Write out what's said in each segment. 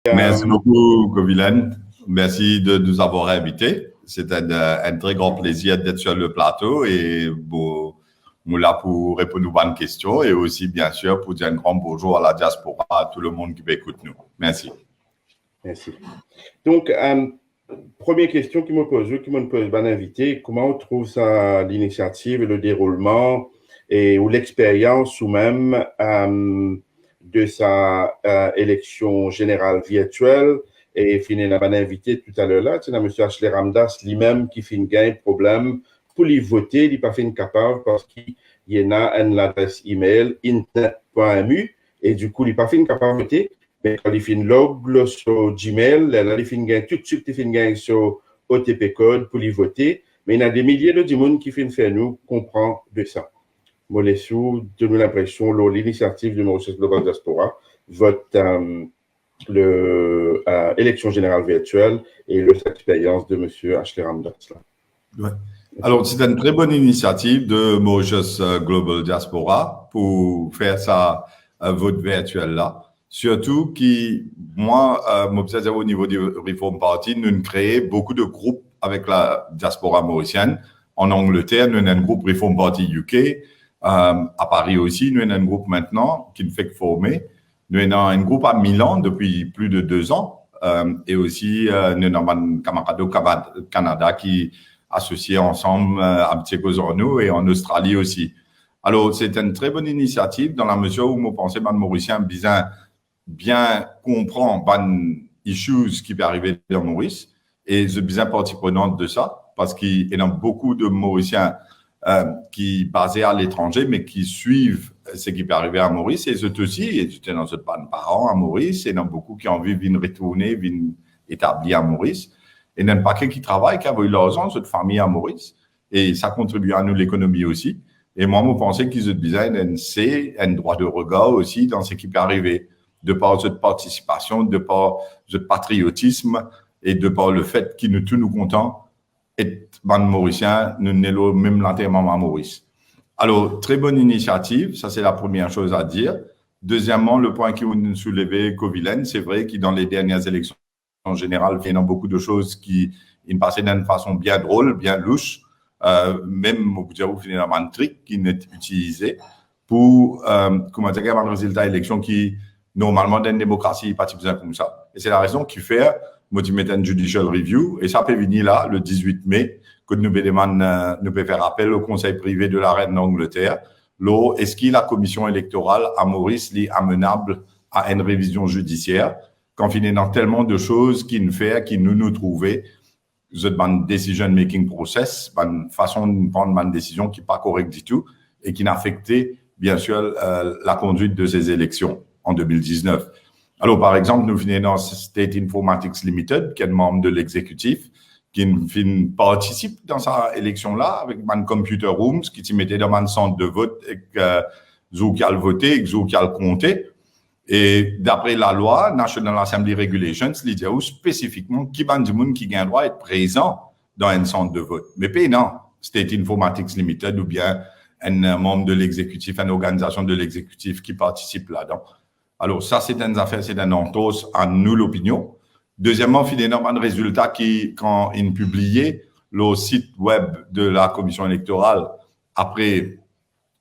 Merci beaucoup, Kovilen. Merci de nous avoir invités. C'est un très grand plaisir d'être sur le plateau et nous là pour répondre aux bonnes questions et aussi, bien sûr, pour dire un grand bonjour à la diaspora, à tout le monde qui écoute nous. Merci. Merci. Donc, première question qui me pose mon invité, comment on trouve ça, l'initiative, le déroulement ou l'expérience ou même de sa élection générale virtuelle et finir la invité tout à l'heure là, c'est M. Ashley Ramdas lui-même qui fait un problème pour lui voter, il n'est pas fait capable parce qu'il y en a une adresse email internet.mu et du coup il n'est pas fait capable de voter. Mais quand il fait une log sur Gmail, là, il fait une gain tout de suite, il fait une gain sur OTP code pour lui voter. Mais il y a des milliers de monde qui font faire nous comprendre de ça. Molessou, donne l'impression, l'initiative de Mauritius Global Diaspora vote l'élection générale virtuelle et l'expérience de M. Ashley Ramdas. Ouais. Alors, c'est une très bonne initiative de Mauritius Global Diaspora pour faire ça vote virtuel là. Surtout moi, m'observe au niveau du Reform Party, nous avons créé beaucoup de groupes avec la diaspora mauricienne. En Angleterre, nous avons un groupe Reform Party UK. À Paris aussi, nous avons un groupe maintenant qui nous fait former. Nous avons un groupe à Milan depuis plus de 2 ans. Et aussi, nous avons un camarade au Canada qui associé ensemble à Tchécoslovaquie et en Australie aussi. Alors, c'est une très bonne initiative dans la mesure où, je pense, les Mauriciens bien comprendre les issues qui peuvent arriver dans Maurice et je suis bien partie prenante de ça parce qu'il y a beaucoup de Mauriciens qui sont basés à l'étranger mais qui suivent ce qui peut arriver à Maurice et c'est aussi, et j'étais dans ce pas de parents à Maurice et il y en a beaucoup qui ont envie de retourner, de établir à Maurice et il y en a un paquet qui travaillent, qui ont eu l'argent, cette famille à Maurice et ça contribue à nous l'économie aussi et moi, je pensais qu'ils ont besoin un droit de regard aussi dans ce qui peut arriver de par cette participation, de par ce patriotisme et de par le fait qu'ils nous tous nous contents et ban Mauriciens, nous n'avons même l'enterrement à Maurice. Alors, très bonne initiative, ça c'est la première chose à dire. Deuxièmement, le point qui vous soulevez, Kovilen, c'est vrai que dans les dernières élections en général, il y a beaucoup de choses qui passaient d'une façon bien drôle, bien louche, même au bout de un trick qui n'est utilisé pour, comment dire, un résultat d'élection qui normalement, dans une démocratie, pas besoin comme ça. Et c'est la raison qui fait, moi, tu mets un judicial review, et ça peut venir là, le 18 mai, que nous pouvons faire appel au conseil privé de la reine d'Angleterre. Est-ce que la commission électorale à Maurice est amenable à une révision judiciaire, quand il y a tellement de choses qui nous trouver, une decision making process, une façon de prendre une décision qui n'est pas correcte du tout, et qui n'a affecté, bien sûr, la conduite de ces élections en 2019. Alors, par exemple, nous venons dans State Informatics Limited, qui est un membre de l'exécutif, qui participe dans cette élection-là avec un computer rooms, qui se mettait dans un centre de vote et qui a voté et qui a compté. Et d'après la loi, National Assembly Regulations, il dit spécifiquement qui a le droit d'être présent dans un centre de vote. Mais pas non, State Informatics Limited ou bien un membre de l'exécutif, une organisation de l'exécutif qui participe là-dedans. Alors, ça, c'est une affaire, c'est un entorse à nous l'opinion. Deuxièmement, il y a un résultat qui, quand il publié le site web de la commission électorale après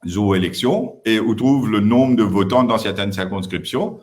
les élections, et où trouve le nombre de votants dans certaines circonscriptions,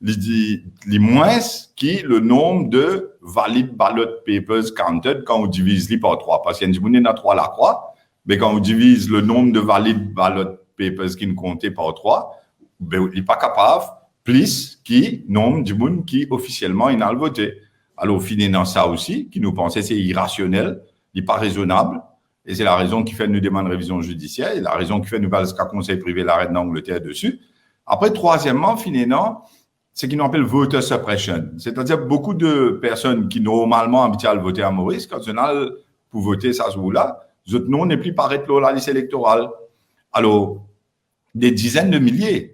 il dit moins qui le nombre de valid ballot papers counted quand on divise les par 3. Parce qu'il y a une 3 la croix, mais quand on divise le nombre de valid ballot papers qui ne comptait par 3, ben, il n'est pas capable plus qui nombre du monde qui officiellement il a voté. Alors, finalement, ça aussi, qui nous pensait c'est irrationnel, il n'est pas raisonnable, et c'est la raison qui fait nous demander révision judiciaire, et la raison qui fait nous parler qu'un conseil privé la reine d'Angleterre dessus. Après, troisièmement, finalement, c'est ce qu'on appelle voter suppression. C'est-à-dire beaucoup de personnes qui normalement habituent à voter à Maurice, quand on a pour voter ça jour-là, notre nom n'est plus paraître dans la liste électorale. Alors, des dizaines de milliers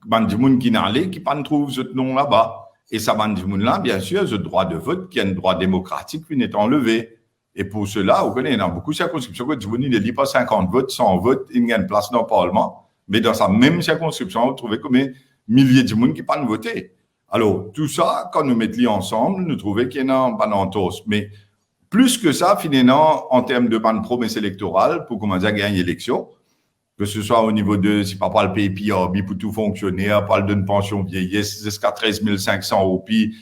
de monde qui n'allait, qui ne trouve ce nom là-bas. Et ça, de monde-là, bien sûr, ce droit de vote, qui est un droit démocratique, qui est enlevé. Et pour cela, vous connaissez, il y a beaucoup de circonscriptions que il ne dit pas 50 votes, 100 votes, il y a une place dans le Parlement. Mais dans sa même circonscription, vous trouvez comme des milliers de monde qui ne pas voter. Alors, tout ça, quand nous mettions ensemble, nous trouvions qu'il y a un ban entorse. Mais plus que ça, finalement, en termes de ban promesse électorale, pour commencer à gagner l'élection, que ce soit au niveau de, si pas le PPRB pour tout fonctionnaire, parle d'une pension vieillesse jusqu'à 13 500 roupies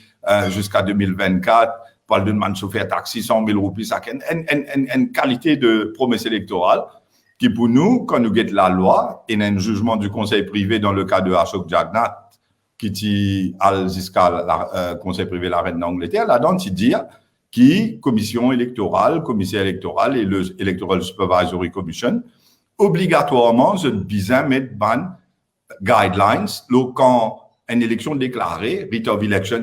jusqu'à 2024, parle d'une man chauffeur taxi 100 000 roupies, ça a une qualité de promesse électorale qui pour nous, quand nous guettons la loi, et un jugement du conseil privé dans le cas de Ashok Jagannath, qui dit jusqu'à le conseil privé de la reine d'Angleterre, là-dedans, il dit qui, commission électorale, commissaire électoral et le Electoral Supervisory Commission, obligatoirement, je besoin mettre ban guidelines, quand une élection déclarée, writ of election,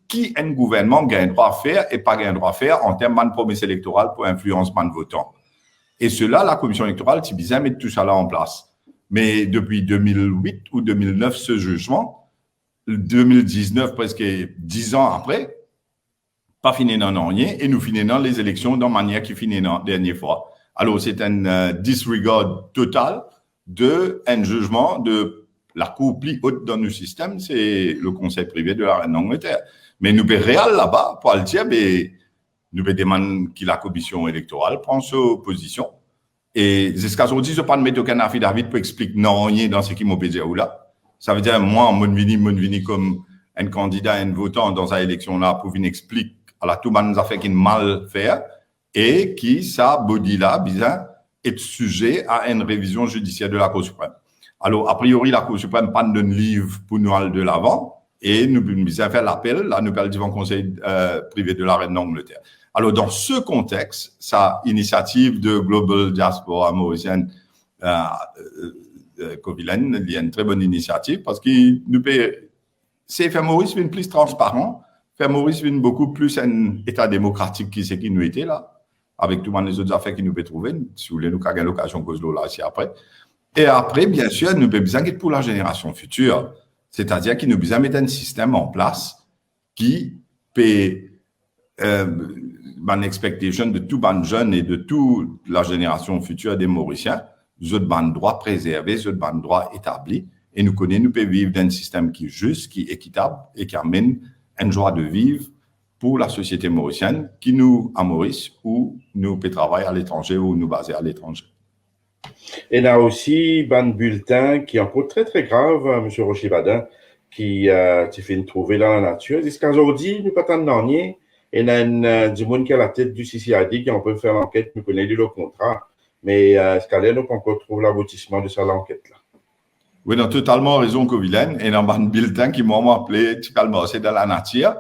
qui un gouvernement gagne droit à faire et pas gagne droit à faire en termes de promesse électorale pour influencement de votants. Et cela, la commission électorale, c'est besoin mettre tout ça là en place. Mais depuis 2008 ou 2009, ce jugement, 2019, presque 10 ans après, pas fini dans rien, et nous finissons les élections dans la manière qui finit la dernière fois. Alors, c'est un disregard total de un jugement de la cour plus haute dans nos systèmes, c'est le conseil privé de la reine d'Angleterre. Mais nous, réel là-bas, pour le dire, nous demandons que la commission électorale prenne sa position. Et jusqu'à aujourd'hui, je ne peux pas mettre aucun affidavit pour expliquer non rien dans ce qui m'a dit là. Ça veut dire, moi, je vini comme un candidat, un votant dans cette élection-là pour venir expliquer à la tout le monde fait qu'il mal faire et qui, ça, body-là, bizarre, est sujet à une révision judiciaire de la Cour suprême. Alors, a priori, la Cour suprême pas de livre pour nous aller de l'avant et nous avons fait l'appel, là, nous parlons devant le conseil privé de la reine d'Angleterre. Alors, dans ce contexte, sa initiative de Global Diaspora Mauricienne, Covilen, il y a une très bonne initiative parce qu'il nous peut, c'est faire Maurice une plus transparent, faire Maurice une beaucoup plus un état démocratique qui c'est qui nous était là, avec tout le monde les autres affaires qui nous peut trouver, si vous voulez, nous avons l'occasion de cause là, aussi après. Et après, bien sûr, nous avons besoin pour la génération future. C'est-à-dire qu'il nous besoin mettre un système en place qui peut, une expectation de tout ban jeunes et de toute la génération future des Mauriciens, nous avons ban droit préservé, nous avons ban droit établi. Et nous connaissons, nous pouvons vivre dans un système qui est juste, qui est équitable et qui amène une joie de vivre pour la société mauricienne qui nous, à Maurice, où nous pouvons travailler à l'étranger ou nous baser à l'étranger. Et là aussi, un bulletin qui est encore très, très grave, M. Rocher-Badin, qui s'est fait trouver dans la nature. Jusqu'à aujourd'hui, nous pas tant de dernier. Et il y a du monde qui est à la tête du CCID qui on peut faire l'enquête, nous connaissons le contrat. Mais ce qu'à l'air, nous pas encore trouvé l'aboutissement de ça, l'enquête-là. Oui, non, totalement raison, Covilen. Et dans un bulletin qui m'a appelé, c'est dans la nature.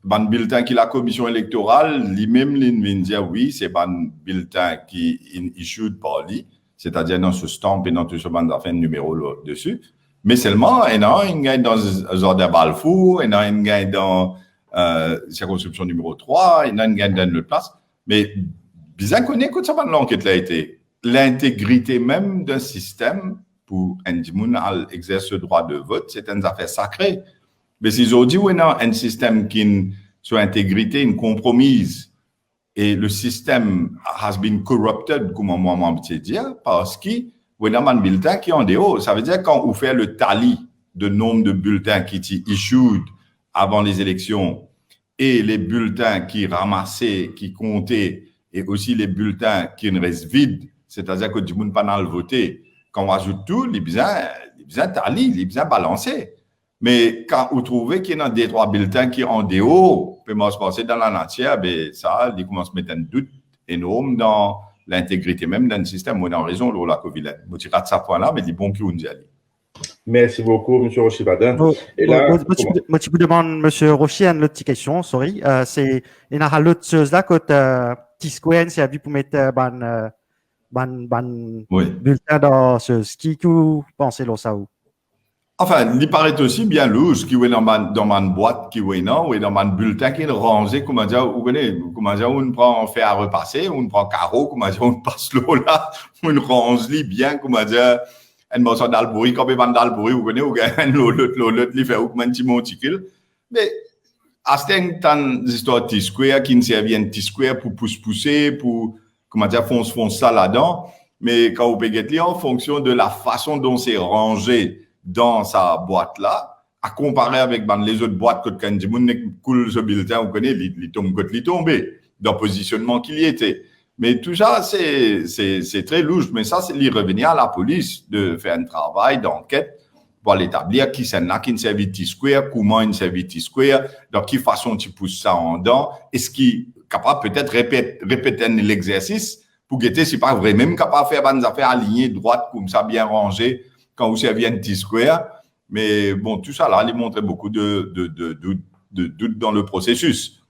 Un bulletin qui la commission électorale, lui-même, il vient dire oui, c'est un bulletin qui est issued par lui, c'est-à-dire dans ce stamp et dans tout ce bande d'affaires numéro dessus. Mais seulement, il y a une gagne dans Jordan Balfour, il y a une gagne dans circonscription numéro 3, il y a une gagne dans l'autre place. Mais bien qu'on écoute ça, l'enquête là été l'intégrité même d'un système pour un monde à exercer le droit de vote, c'est une affaire sacrée. Mais s'ils ont dit, oui, non, un système qui soit intégrité, une compromise, et le système has been corrupted, comme moi, je peux dire, parce que, oui, non, un bulletin qui est en dehors. Ça veut dire quand on fait le tally de nombre de bulletins qui sont issued avant les élections et les bulletins qui ramassaient, qui comptaient, et aussi les bulletins qui restent vides, c'est-à-dire que du monde pas dans le voter, quand on ajoute tout, les besoins tally, les besoins balancés. Mais quand vous trouvez qu'il y a des trois bulletins qui sont en dehors, peut se passer dans la nature, ben ça, il commence à mettre un doute énorme dans l'intégrité même d'un système. Moi, j'ai raison, la COVID. Moi, je rate ça point-là, mais il est bon qu'on y aille. Merci beaucoup, M. Rocher-Badin. Et là, moi, je vous demande, M. Rocher, une autre question, sorry. C'est, il y a l'autre chose là, quand T-Square, c'est à vie pour mettre bulletin dans ce ski que vous pensez là, ça où? Enfin, il paraît aussi bien louche qui est dans ma boîte qui est non, ou dans mon bulletin qui est rangé, comment dire, vous connaissez, comment dire, on prend fait à repasser, on prend carreau, comment dire, on passe l'eau là, on range li bien, comment dire, un morceau d'albourie, comme un d'albourie, vous connaissez, ou gagne l'autre, il fait ou un petit monticule. Mais, à ce temps, des histoires de T-Square qui ne servent un T-Square pour pousser, pour, comment dire, fonce ça là-dedans. Mais quand vous payez en fonction de la façon dont c'est rangé, dans sa boîte-là, à comparer avec les autres boîtes que quand il coule ce bulletin, on connaît, il tombe quand il tombe, dans le positionnement qu'il y était. Mais tout ça, c'est très louche. Mais ça, c'est lui revenir à la police de faire un travail d'enquête pour l'établir qui c'est là qui servait T-Square, comment il servait T-Square, dans quelle façon tu pousses ça en dedans, est-ce qu'il est capable peut-être répéter l'exercice pour guetter, c'est pas vrai, même capable de faire des affaires alignées, droites, comme ça, bien rangées, quand vous servez un T-Square. Mais bon, tout ça là, il montrait beaucoup de doutes dans le processus.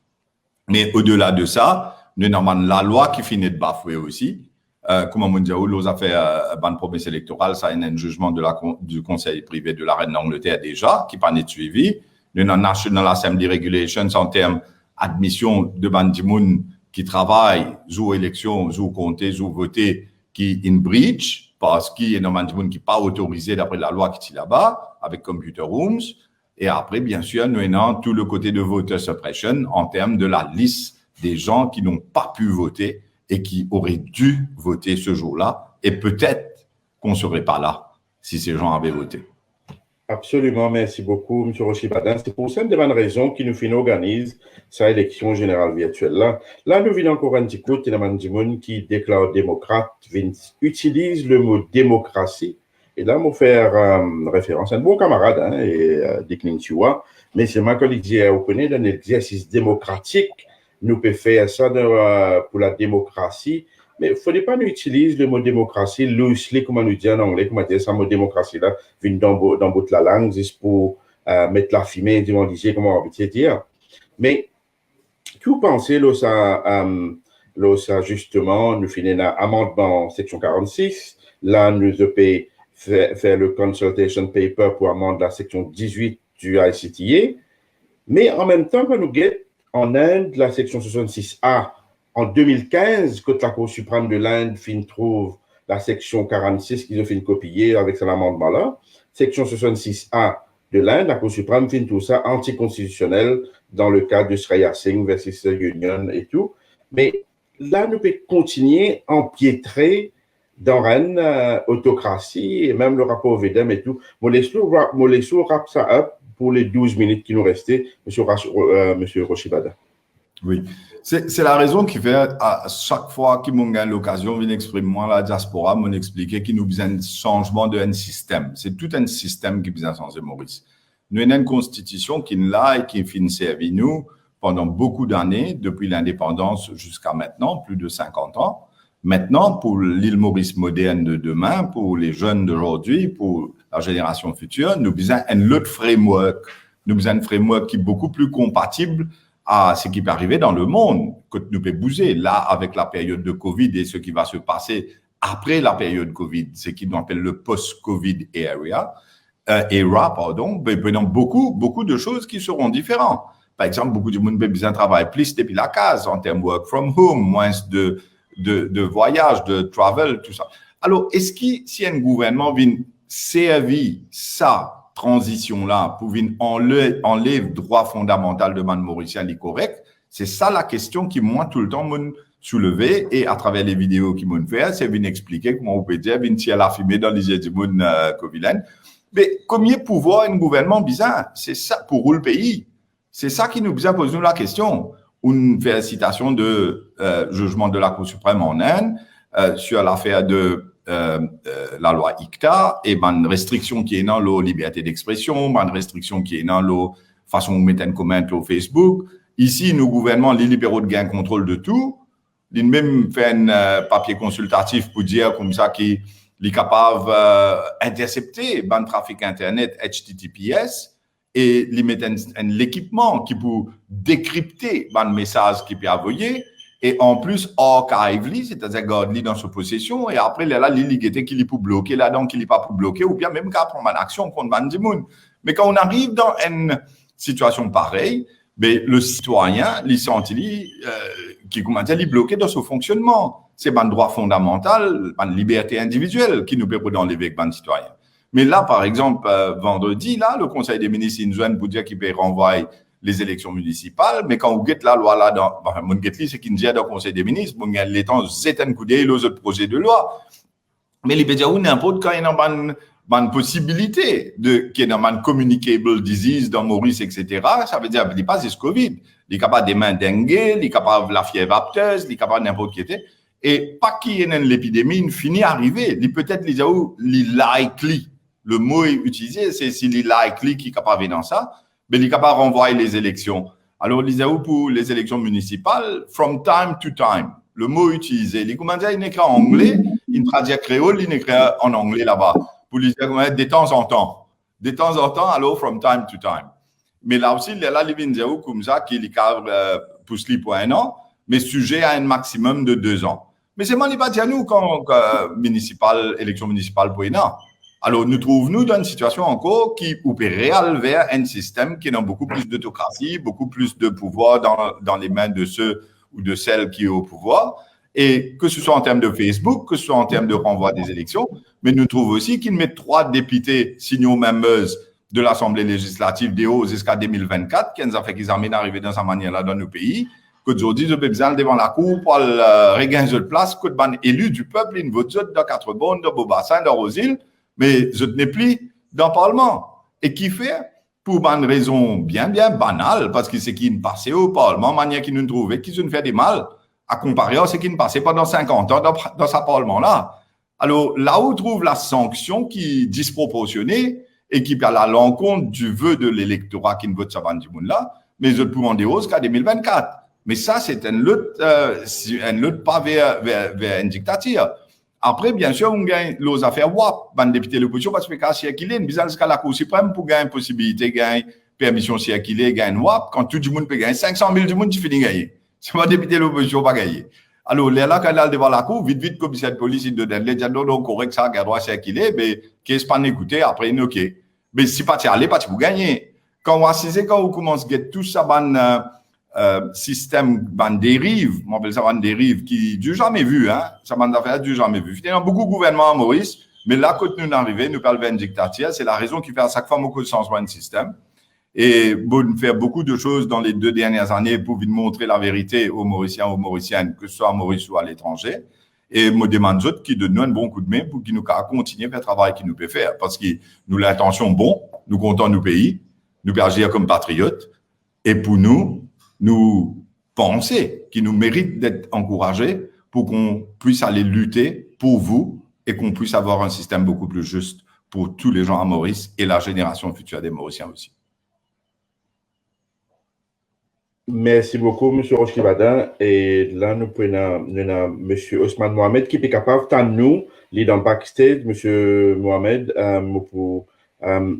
Mais au-delà de ça, normalement, la loi qui finit de bafouer aussi, comme on dit, les affaires de promesse électorale, ça a un jugement du Conseil privé de la Reine d'Angleterre déjà, qui pas suivi. Le National Assembly Regulations en termes d'admission de bandimoun qui travaillent, sous élection, sous comté, sous voté, qui in breach, parce qu'il y a des bandimoun qui pas autorisé d'après la loi qui est là-bas, avec computer rooms. Et après, bien sûr, nous avons tout le côté de voter suppression en termes de la liste des gens qui n'ont pas pu voter et qui auraient dû voter ce jour-là. Et peut-être qu'on ne serait pas là si ces gens avaient voté. Absolument, merci beaucoup, M. Rochibadin. C'est pour cette bonne raison qui nous fait organise sa élection générale virtuelle. Là, nous venons encore un petit coup, il y a un monde qui déclare démocrate, utilise le mot démocratie. Et là, je vais faire référence à un bon camarade, Dick Nintua, mais c'est ma collègue qui a reconnu un exercice démocratique. Nous pouvons faire ça pour la démocratie, mais il ne faudrait pas nous utiliser le mot démocratie loosely, comme on nous dit en anglais, comme on dit, ça mot démocratie là, vient dans bout la langue, juste pour mettre la fumée, disons, comme on va dire. Mais, que vous pensez, là, ça justement, nous finissons un amendement section 46, là, nous devons faire le consultation paper pour amender la section 18 du ICTA, mais en même temps, quand nous guettons en Inde, la section 66A, en 2015, quand la Cour suprême de l'Inde trouve la section 46 qu'ils ont fait copier avec cet amendement-là, section 66A de l'Inde, la Cour suprême tout ça anticonstitutionnel dans le cas de Shreya Singh versus Union et tout. Mais là, nous pouvons continuer à empiétrer dans une autocratie et même le rapport Vedem et tout. Mon laisse wrap ça up pour les 12 minutes qui nous restaient, Monsieur Rochibada. Oui, c'est la raison qui fait à chaque fois qu'il m'a l'occasion de m'exprimer moi la diaspora, m'en expliquer qu'il nous besoin de changement d'un système. C'est tout un système qui besoin de changer, Maurice. Nous avons une constitution qui est là et qui finit servi nous pendant beaucoup d'années, depuis l'indépendance jusqu'à maintenant, plus de 50 ans. Maintenant, pour l'île Maurice moderne de demain, pour les jeunes d'aujourd'hui, pour la génération future, nous besoin un autre framework. Nous besoin un framework qui est beaucoup plus compatible à ce qui peut arriver dans le monde, que nous pouvons bouger là avec la période de Covid et ce qui va se passer après la période Covid, ce qu'on appelle le post-Covid era, beaucoup de choses qui seront différentes. Par exemple, beaucoup de monde peut besoin de travailler plus depuis la case en termes de work from home, moins de voyage, de travel, tout ça. Alors, est-ce que si un gouvernement vient servir ça, transition-là, pour enlever le droit fondamental de man mauricien est correct, c'est ça la question qui, moi, tout le temps, m'ont soulevé et à travers les vidéos qu'ils m'ont fait, c'est venir expliquer comment on peut dire, venir tirer la fumée dans les yeux du monde covilaine. Mais combien de pouvoir un gouvernement bizarre? C'est ça pour le pays. C'est ça qui nous besoin poser nous la question. On fait citation de jugement de la Cour suprême en Inde sur l'affaire de la loi ICTA et une restriction qui est dans la liberté d'expression, une restriction qui est dans la façon de mettre un commentaire au Facebook. Ici, nos gouvernements, les libéraux de gain contrôle de tout. Ils même fait un papier consultatif pour dire comme ça qu'ils sont capables d'intercepter le trafic Internet HTTPS et ils mettent l'équipement qui peut décrypter le message qui peut envoyer. Et en plus, archive-li, c'est-à-dire garde-li dans sa possession, et après, là, l'illigité qu'il peut bloquer, là, donc, il n'est pas pour bloquer, ou bien même qu'à prendre une action contre Bandimoun. Mais quand on arrive dans une situation pareille, ben, le citoyen, il sent qui, comment dire, il est bloqué dans son fonctionnement. C'est un droit fondamental, une liberté individuelle qui nous permet d'enlever avec un citoyen. Mais là, par exemple, vendredi, là, le Conseil des ministres, il nous joint pour dire qu'il peut renvoyer les élections municipales, mais quand vous guettez la loi là, mon guette-li, c'est qu'il nous dit dans le Conseil des ministres, bon, les temps, c'est un coup d'œil aux autres projets de loi. Mais les peut dire, n'importe quand il y a une possibilité qu'il y ait une communicable disease dans Maurice, etc. Ça veut dire qu'il n'est pas juste Covid. Il est capable des mains dengue, il est capable de la fièvre apteuse, il est capable de n'importe qui. Et pas qu'il y ait l'épidémie, il finit à arriver. Peut-être les likely. Le mot utilisé, c'est si les likely qui est capable dans ça, mais il est capable de renvoyer les élections. Alors, les pour les élections municipales, from time to time. Le mot utilisé. Les commandants, il écrit en anglais, il traduit créole, il écrit en anglais là-bas. Pour les dire de temps en temps. De temps en temps, alors, from time to time. Mais là aussi, il y a là, les vignes comme ça, qui les cadre pousse pour 1 an, mais sujet à un maximum de 2 ans. Mais c'est moi, pas dire nous, quand élection municipale pour 1 an. Alors, nous trouvons-nous dans une situation encore qui opérait vers un système qui a beaucoup plus d'autocratie, beaucoup plus de pouvoir dans les mains de ceux ou de celles qui sont au pouvoir. Et que ce soit en termes de Facebook, que ce soit en termes de renvoi des élections, mais nous trouvons aussi qu'ils mettent 3 députés signaux members de l'Assemblée législative des Hauts jusqu'à 2024, qui nous a fait qu'ils amènent à arriver dans sa manière-là dans nos pays, qu'aujourd'hui, ils ont besoin devant la cour pour regagner de place, que ban élus du peuple, ils votent dans 4 bonnes, dans Beaubassin, dans Rosille, mais je n'ai plus dans le Parlement. Et qui fait, pour une raison bien banale, parce que c'est qui ne passait au Parlement, manière qui nous trouvait, qui nous fait des mal, à comparer à ce qui ne passait pas dans 50 ans dans ce Parlement-là. Alors, là où on trouve la sanction qui est disproportionnée et qui va à l'encontre du vœu de l'électorat qui ne vote ça du monde là, mais je peux en dire jusqu'à 2024. Mais ça, c'est une lutte pas vers une dictature. Après, bien sûr, on gagne les affaires WAP, ban député de l'opposition, parce que quand circuler, on besoin jusqu'à la Cour suprême pour gagner possibilité, gagner permission circuler, gagner WAP. Quand tout le monde peut gagner 500 000 du monde, tu finis gagner. C'est pas député de l'opposition pas gagner. Alors, là, quand on est devant la Cour, vite, commissaire de police, il donne les gens, non, correct, ça, garde droit circuler, mais qu'est-ce pas écouter, après, OK. Mais si pas tu aller, pas tu peux gagner. Quand on assise, quand on commence à get tout ça, système ban dérive, on appelle ça ban dérive, qui du jamais vu, hein, ça ban d'affaires du jamais vu. Il y a beaucoup de gouvernements à Maurice, mais là, quand nous arrivons, nous parlons d'une dictature, c'est la raison qui fait à chaque fois beaucoup de changement de système. Et bon, faire beaucoup de choses dans les 2 dernières années pour vous montrer la vérité aux Mauriciens, aux Mauriciennes, que ce soit à Maurice ou à l'étranger. Et me demande d'autres qui donnent un bon coup de main pour qu'ils nous continuent à faire le travail qu'ils nous peuvent faire. Parce que nous, l'intention, bon, nous comptons nos pays, nous pouvons agir comme patriotes. Et pour nous penser qu'ils nous méritent d'être encouragés pour qu'on puisse aller lutter pour vous et qu'on puisse avoir un système beaucoup plus juste pour tous les gens à Maurice et la génération future des Mauriciens aussi. Merci beaucoup, M. Rochibadin. Et là, nous prenons M. Ousmane Mohamed qui est capable de nous, les dans backstage, M. Mohamed, pour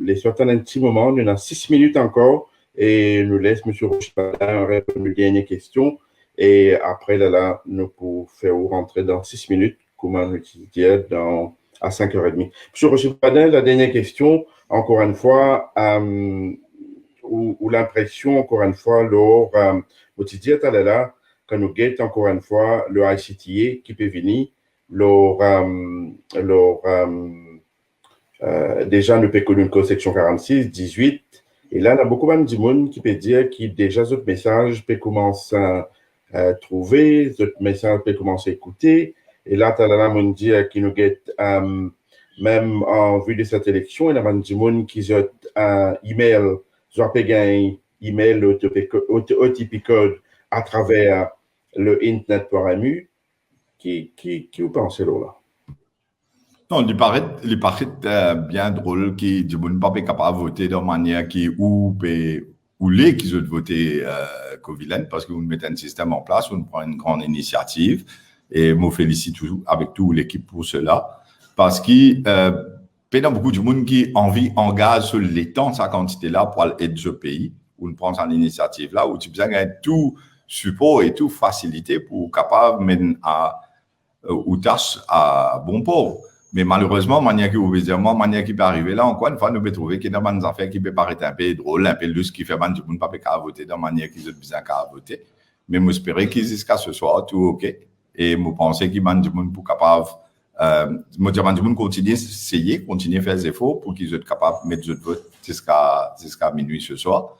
les sortir un petit moment. Nous avons 6 minutes encore et nous laisse M. Rochibadin répondre aux dernières questions. Et après, là, nous pouvons faire rentrer dans 6 minutes, comme on dit, à 5h30. M. Rochibadin, la dernière question, encore une fois, ou l'impression, encore une fois, lors, là, quand nous guettons encore une fois le ICTA qui peut venir, déjà, nous peut connaître une section 46, 18, et là, il y a beaucoup de monde qui peut dire que déjà, ce message peut commencer à trouver, ce message peut commencer à écouter, et là, tu as là, on dit qui nous guette, même en vue de cette élection, il y a des gens qui ont un email. Je vais gagner email OTP code à travers le Internet par AMU. Qui vous pensez là? Non, il paraît bien drôle que du monde pas capable de voter de manière qui ou les qui ont voté Covilaine parce que vous mettez un système en place, on prend une grande initiative et je félicite avec toute l'équipe pour cela parce que il y a beaucoup de monde qui engage sur les temps, sa quantité-là, pour aider ce pays, où on prend cette initiative-là, où tu as besoin de tout support et tout facilité pour capable mener aux tâches à bon port. Mais malheureusement, manière qui peut arriver là, encore une fois, nous pouvons trouver qu'il y a des affaires qui peuvent paraître un peu drôles, un peu lustres, qui fait que du monde pas capable voter de manière qu'ils ont besoin de voter. Mais je espère qu'ils jusqu'à ce soir, tout OK. Et je pense qu'il y a du monde pour capable moi, je vais continuer à faire des efforts pour qu'ils soient capables de mettre le vote jusqu'à minuit ce soir.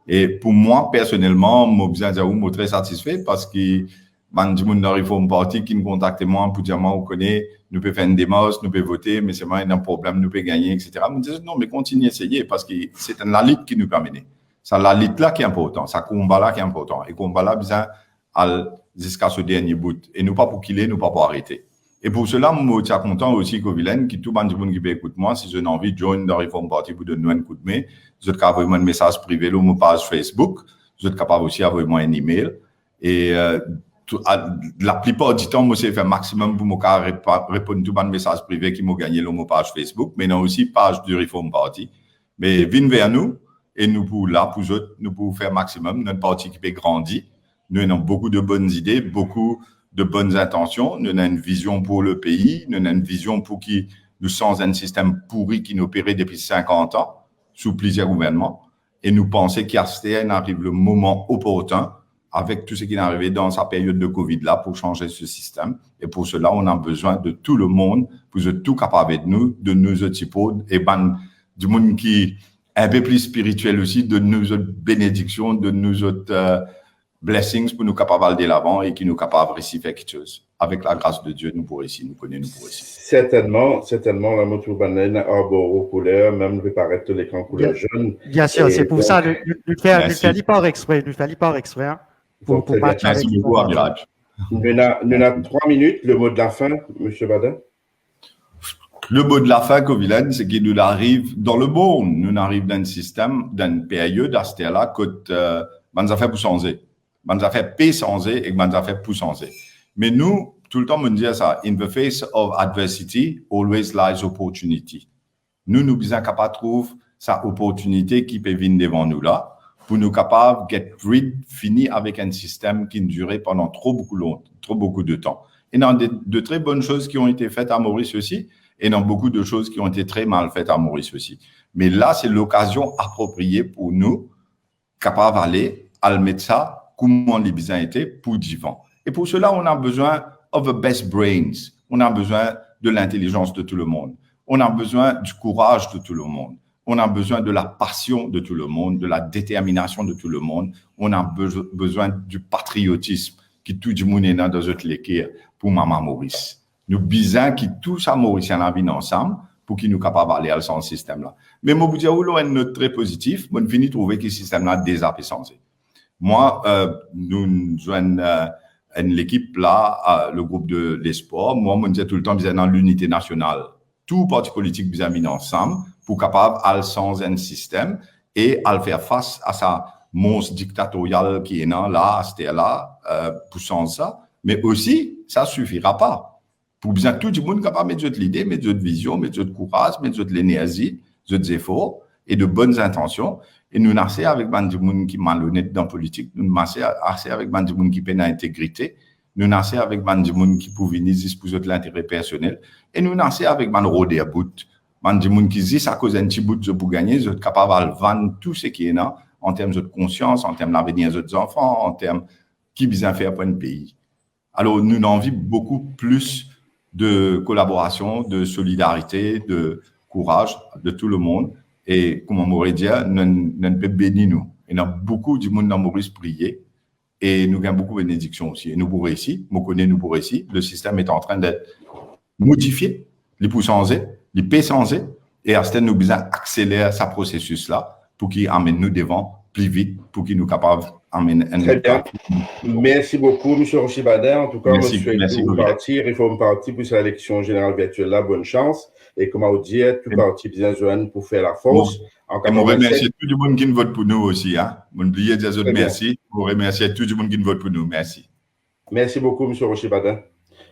Et pour moi, personnellement, je suis très satisfait parce que ban du monde dans Reform Party qui nous contacte moi pour dire moi on connaît, nous peut faire une démarche, nous peut voter, mais c'est moi un problème, nous peut gagner, etc. Je dis non, mais continuez à essayer parce que c'est la lutte qui nous peut amener. C'est la lutte là qui est important, c'est le combat là qui est important. Et le combat là, besoin jusqu'à ce dernier bout. Et nous pas pour killer, nous pas pour arrêter. Et pour cela, moi, je suis content aussi qu'au Vilaine, qui tout le monde qui peut écouter moi, si j'ai envie de joindre dans Reform Party pour donner un coup de main, je suis capable d'envoyer un message privé sur ma page Facebook, je suis capable aussi d'envoyer un email. Et la plupart du temps, moi, c'est fait maximum pour me répondre tout le message privé qui m'a gagné sur ma page Facebook, mais non aussi page du Reform Party. Mais venez vers nous et nous pour là, pour eux, nous pouvons faire maximum. Notre parti qui peut grandir. Nous avons beaucoup de bonnes idées, beaucoup de bonnes intentions. Nous avons une vision pour le pays. Nous avons une vision pour qui nous sommes un système pourri qui nous opérait depuis 50 ans sous plusieurs gouvernements. Et nous pensons qu'ASTN arrive le moment opportun avec tout ce qui est arrivé dans sa période de Covid là pour changer ce système. Et pour cela, on a besoin de tout le monde pour être tout capable de nous, de nos autres types et du monde qui est un peu plus spirituel aussi, de nos autres bénédictions, de nos autres blessings pour nous capables d'aller l'avant et qui nous capables de réussir quelque chose. Avec la grâce de Dieu, nous pourrons réussir, nous connaissons, nous pourrons réussir. Certainement, la moto banane arboro couleur, même nous paraître l'écran couleur jaune. Bien sûr, c'est pour ça, nous faire l'hyper exprès, hein. Pour merci beaucoup, Amiraj. Nous avons 3 minutes. Le mot de la fin, M. Badin. Le mot de la fin, Covilaine, c'est qu'il nous arrive dans le monde. Nous arrivons dans un système, dans une période, à ce là que nous avons pour changer. Nous avons fait paix changer et nous avons fait pour changer. Mais nous, tout le temps, on dit ça. In the face of adversity, always lies opportunity. Nous sommes capables de trouver sa opportunité qui peut venir devant nous là. Pour nous capables de finir avec un système qui durait pendant trop beaucoup de temps. Et il y a de très bonnes choses qui ont été faites à Maurice aussi, et il y a beaucoup de choses qui ont été très mal faites à Maurice aussi. Mais là, c'est l'occasion appropriée pour nous, capables d'aller, à le mettre ça, comment les besoins étaient pour vivant. Et pour cela, on a besoin of the best brains. On a besoin de l'intelligence de tout le monde. On a besoin du courage de tout le monde. On a besoin de la passion de tout le monde, de la détermination de tout le monde. On a besoin du patriotisme qui tout le monde est dans notre l'équerre pour Maman Maurice. Nous besoin qui tous à Maurice en vie ensemble pour qu'ils nous capables d'aller à ce système-là. Mais moi, vous dire, où l'on est très positif, moi, je finis de trouver que ce système-là déjà est changé. Moi, nous joignons l'équipe là, le groupe de l'espoir. Moi, je dis tout le temps, nous sommes dans l'unité nationale. Tout parti politique, nous sommes ensemble pour capable à sans un système et à faire face à sa monstre dictatoriale qui est là, c'était là, pour changer ça. Mais aussi, ça suffira pas. Pour bien tout le monde capable de mettre l'idée, mettre votre vision, mettre votre courage, mettre votre l'énergie, votre efforts et de bonnes intentions. Et nous naissons avec des gens qui sont malhonnêtes dans la politique. Nous naissons avec des gens qui peinent à l'intégrité. Nous naissons avec des gens qui peuvent venir juste pour l'intérêt personnel. Et nous naissons avec des rodés à bout. Des gens qui disent à cause d'un petit bout de pour gagner, vous êtes capable de vendre tout ce qui est là, en termes de conscience, en termes d'avenir de vos enfants, en termes qui besoin faire pour un pays. Alors, nous avons envie beaucoup plus de collaboration, de solidarité, de courage de tout le monde. Et comme on m'aurait dit, nous peut bénir nous. Il y a beaucoup de monde dans Maurice prier et nous avons beaucoup de bénédictions aussi. Et nous pourrons ici, nous connaissons, nous pourrons ici. Le système est en train d'être modifié, les pour changer, les peut changer. Et Aston nous besoin accélérer ce processus-là pour qu'il amène nous devant plus vite, pour qu'il nous capable d'amener un Très bien. Merci beaucoup, M. Rochibadin. En tout cas, merci, je suis tout parti, Reform Party pour cette élection générale virtuelle là. Bonne chance. Et comme on dit, tout parti bien joindre pour faire la force. Bon. Et je remercie tout le monde qui vote pour nous aussi. Je n'oublie pas de dire merci. Je remercie tout le monde qui vote pour nous. Merci. Merci beaucoup, M. Rochibadin.